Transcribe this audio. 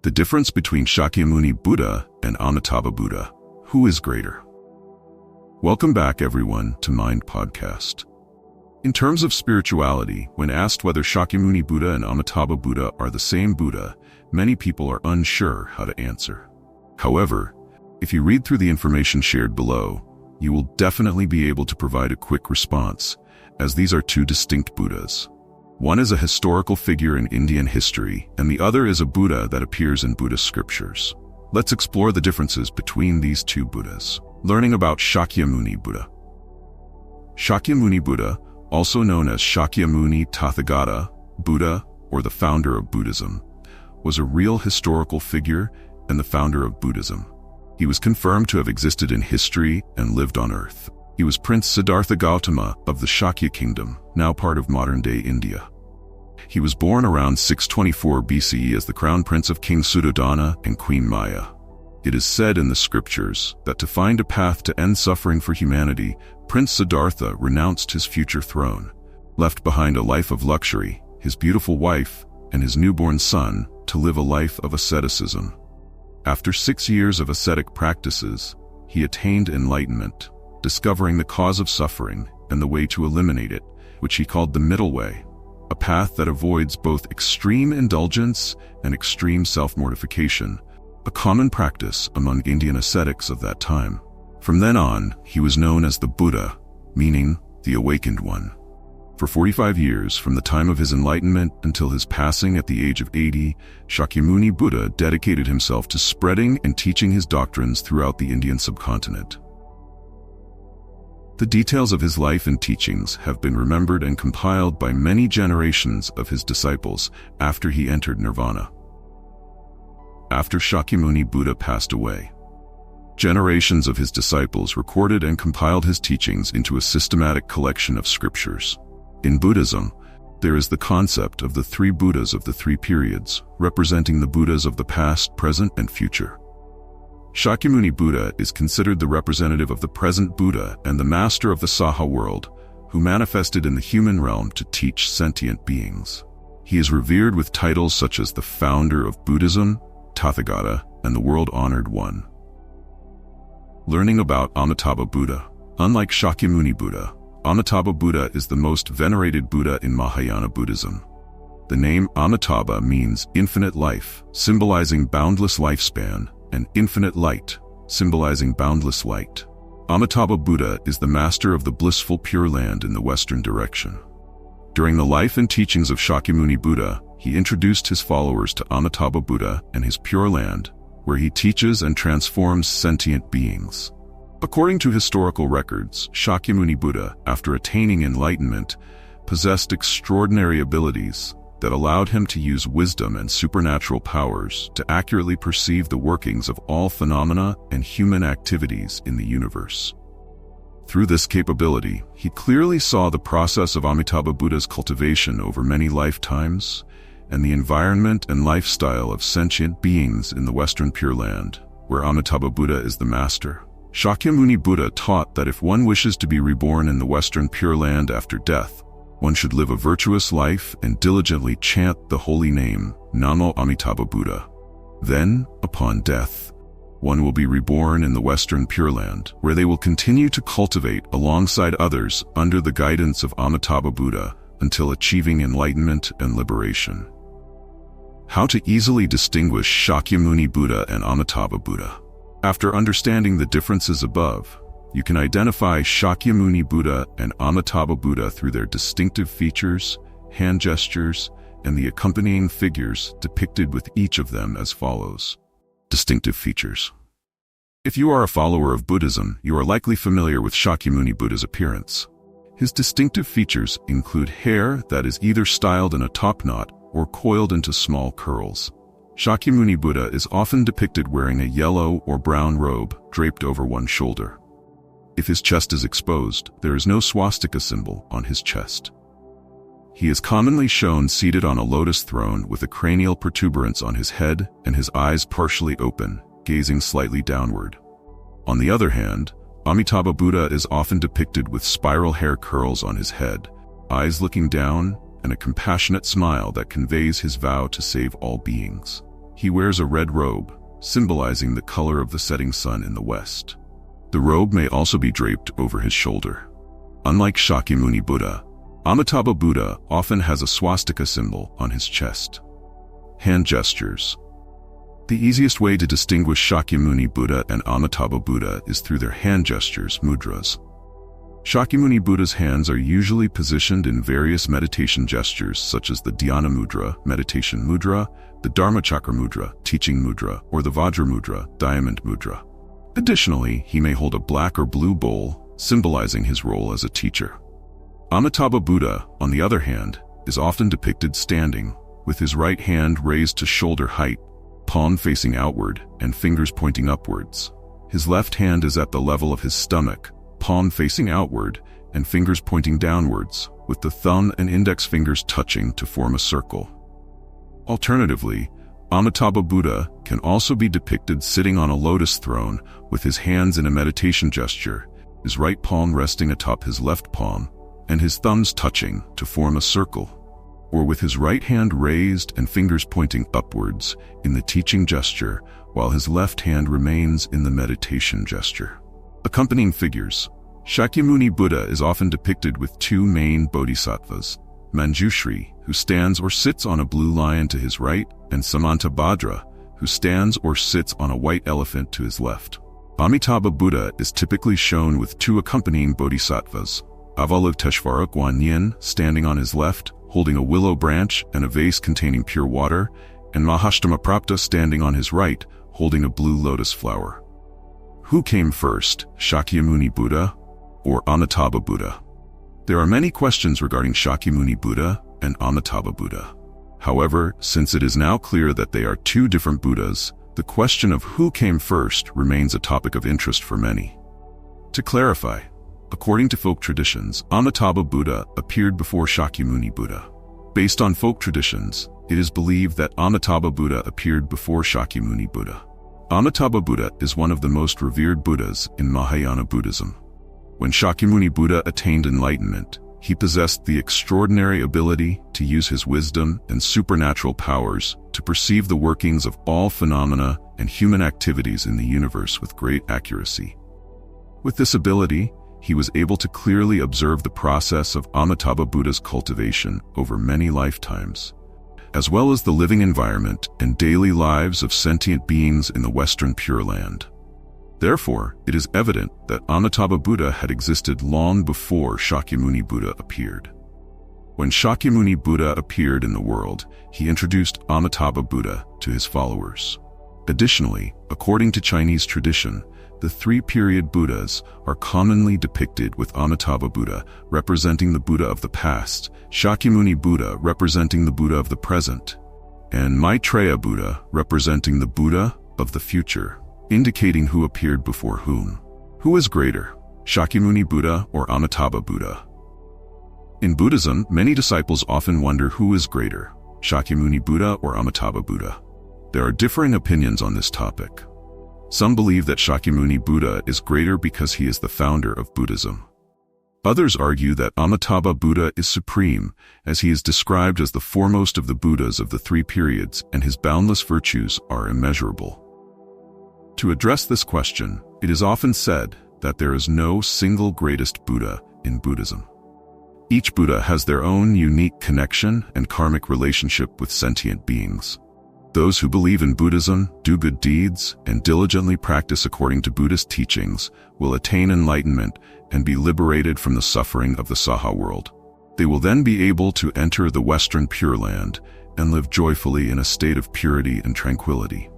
The difference between Shakyamuni Buddha and Amitabha Buddha. Who is greater? Welcome back, everyone, to Mind Podcast. In terms of spirituality, when asked whether Shakyamuni Buddha and Amitabha Buddha are the same Buddha, many people are unsure how to answer. However, if you read through the information shared below, you will definitely be able to provide a quick response, as these are two distinct Buddhas. One is a historical figure in Indian history, and the other is a Buddha that appears in Buddhist scriptures. Let's explore the differences between these two Buddhas. Learning about Shakyamuni Buddha. Shakyamuni Buddha, also known as Shakyamuni Tathagata Buddha, or the founder of Buddhism, was a real historical figure and the founder of Buddhism. He was confirmed to have existed in history and lived on earth. He was Prince Siddhartha Gautama of the Shakya kingdom, now part of modern-day India. He was born around 624 BCE as the crown prince of King Suddhodana and Queen Maya. It is said in the scriptures that to find a path to end suffering for humanity, Prince Siddhartha renounced his future throne, left behind a life of luxury, his beautiful wife, and his newborn son to live a life of asceticism. After 6 years of ascetic practices, he attained enlightenment, discovering the cause of suffering and the way to eliminate it, which he called the middle way, a path that avoids both extreme indulgence and extreme self-mortification, a common practice among Indian ascetics of that time. From then on, he was known as the Buddha, meaning the awakened one. For 45 years, from the time of his enlightenment until his passing at the age of 80, Shakyamuni Buddha dedicated himself to spreading and teaching his doctrines throughout the Indian subcontinent. The details of his life and teachings have been remembered and compiled by many generations of his disciples after he entered nirvana. After Shakyamuni Buddha passed away, generations of his disciples recorded and compiled his teachings into a systematic collection of scriptures. In Buddhism, there is the concept of the three Buddhas of the three periods, representing the Buddhas of the past, present, and future. Shakyamuni Buddha is considered the representative of the present Buddha and the master of the Saha world, who manifested in the human realm to teach sentient beings. He is revered with titles such as the founder of Buddhism, Tathagata, and the world-honored one. Learning about Amitabha Buddha. Unlike Shakyamuni Buddha, Amitabha Buddha is the most venerated Buddha in Mahayana Buddhism. The name Amitabha means infinite life, symbolizing boundless lifespan, and infinite light, symbolizing boundless light. Amitabha Buddha is the master of the blissful Pure Land in the western direction. During the life and teachings of Shakyamuni Buddha, he introduced his followers to Amitabha Buddha and his Pure Land, where he teaches and transforms sentient beings. According to historical records, Shakyamuni Buddha, after attaining enlightenment, possessed extraordinary abilities that allowed him to use wisdom and supernatural powers to accurately perceive the workings of all phenomena and human activities in the universe. Through this capability, he clearly saw the process of Amitabha Buddha's cultivation over many lifetimes and the environment and lifestyle of sentient beings in the Western Pure Land, where Amitabha Buddha is the master. Shakyamuni Buddha taught that if one wishes to be reborn in the Western Pure Land after death, one should live a virtuous life and diligently chant the holy name, Namo Amitabha Buddha. Then, upon death, one will be reborn in the Western Pure Land, where they will continue to cultivate alongside others under the guidance of Amitabha Buddha until achieving enlightenment and liberation. How to easily distinguish Shakyamuni Buddha and Amitabha Buddha. After understanding the differences above, you can identify Shakyamuni Buddha and Amitabha Buddha through their distinctive features, hand gestures, and the accompanying figures depicted with each of them as follows. Distinctive features. If you are a follower of Buddhism, you are likely familiar with Shakyamuni Buddha's appearance. His distinctive features include hair that is either styled in a top knot or coiled into small curls. Shakyamuni Buddha is often depicted wearing a yellow or brown robe draped over one shoulder. If his chest is exposed, there is no swastika symbol on his chest. He is commonly shown seated on a lotus throne with a cranial protuberance on his head and his eyes partially open, gazing slightly downward. On the other hand, Amitabha Buddha is often depicted with spiral hair curls on his head, eyes looking down, and a compassionate smile that conveys his vow to save all beings. He wears a red robe, symbolizing the color of the setting sun in the west. The robe may also be draped over his shoulder. Unlike Shakyamuni Buddha, Amitabha Buddha often has a swastika symbol on his chest. Hand gestures. The easiest way to distinguish Shakyamuni Buddha and Amitabha Buddha is through their hand gestures, mudras. Shakyamuni Buddha's hands are usually positioned in various meditation gestures such as the Dhyana Mudra, meditation mudra, the Dharmachakra Mudra, teaching mudra, or the Vajra Mudra, diamond mudra. Additionally, he may hold a black or blue bowl, symbolizing his role as a teacher. Amitabha Buddha, on the other hand, is often depicted standing, with his right hand raised to shoulder height, palm facing outward, and fingers pointing upwards. His left hand is at the level of his stomach, palm facing outward, and fingers pointing downwards, with the thumb and index fingers touching to form a circle. Alternatively, Amitabha Buddha can also be depicted sitting on a lotus throne with his hands in a meditation gesture, his right palm resting atop his left palm, and his thumbs touching to form a circle, or with his right hand raised and fingers pointing upwards in the teaching gesture, while his left hand remains in the meditation gesture. Accompanying figures. Shakyamuni Buddha is often depicted with two main bodhisattvas, Manjushri, who stands or sits on a blue lion to his right, and Samantabhadra, who stands or sits on a white elephant to his left. Amitabha Buddha is typically shown with two accompanying bodhisattvas, Avalokiteshvara Guanyin standing on his left, holding a willow branch and a vase containing pure water, and Mahastamaprapta standing on his right, holding a blue lotus flower. Who came first, Shakyamuni Buddha or Amitabha Buddha? There are many questions regarding Shakyamuni Buddha and Amitabha Buddha. However, since it is now clear that they are two different Buddhas, the question of who came first remains a topic of interest for many. To clarify, according to folk traditions, Amitabha Buddha appeared before Shakyamuni Buddha. Based on folk traditions, it is believed that Amitabha Buddha appeared before Shakyamuni Buddha. Amitabha Buddha is one of the most revered Buddhas in Mahayana Buddhism. When Shakyamuni Buddha attained enlightenment, he possessed the extraordinary ability to use his wisdom and supernatural powers to perceive the workings of all phenomena and human activities in the universe with great accuracy. With this ability, he was able to clearly observe the process of Amitabha Buddha's cultivation over many lifetimes, as well as the living environment and daily lives of sentient beings in the Western Pure Land. Therefore, it is evident that Amitabha Buddha had existed long before Shakyamuni Buddha appeared. When Shakyamuni Buddha appeared in the world, he introduced Amitabha Buddha to his followers. Additionally, according to Chinese tradition, the three-period Buddhas are commonly depicted with Amitabha Buddha representing the Buddha of the past, Shakyamuni Buddha representing the Buddha of the present, and Maitreya Buddha representing the Buddha of the future, indicating who appeared before whom. Who is greater, Shakyamuni Buddha or Amitabha Buddha? In Buddhism, many disciples often wonder who is greater, Shakyamuni Buddha or Amitabha Buddha. There are differing opinions on this topic. Some believe that Shakyamuni Buddha is greater because he is the founder of Buddhism. Others argue that Amitabha Buddha is supreme, as he is described as the foremost of the Buddhas of the three periods and his boundless virtues are immeasurable. To address this question, it is often said that there is no single greatest Buddha in Buddhism. Each Buddha has their own unique connection and karmic relationship with sentient beings. Those who believe in Buddhism, do good deeds, and diligently practice according to Buddhist teachings will attain enlightenment and be liberated from the suffering of the Saha world. They will then be able to enter the Western Pure Land and live joyfully in a state of purity and tranquility.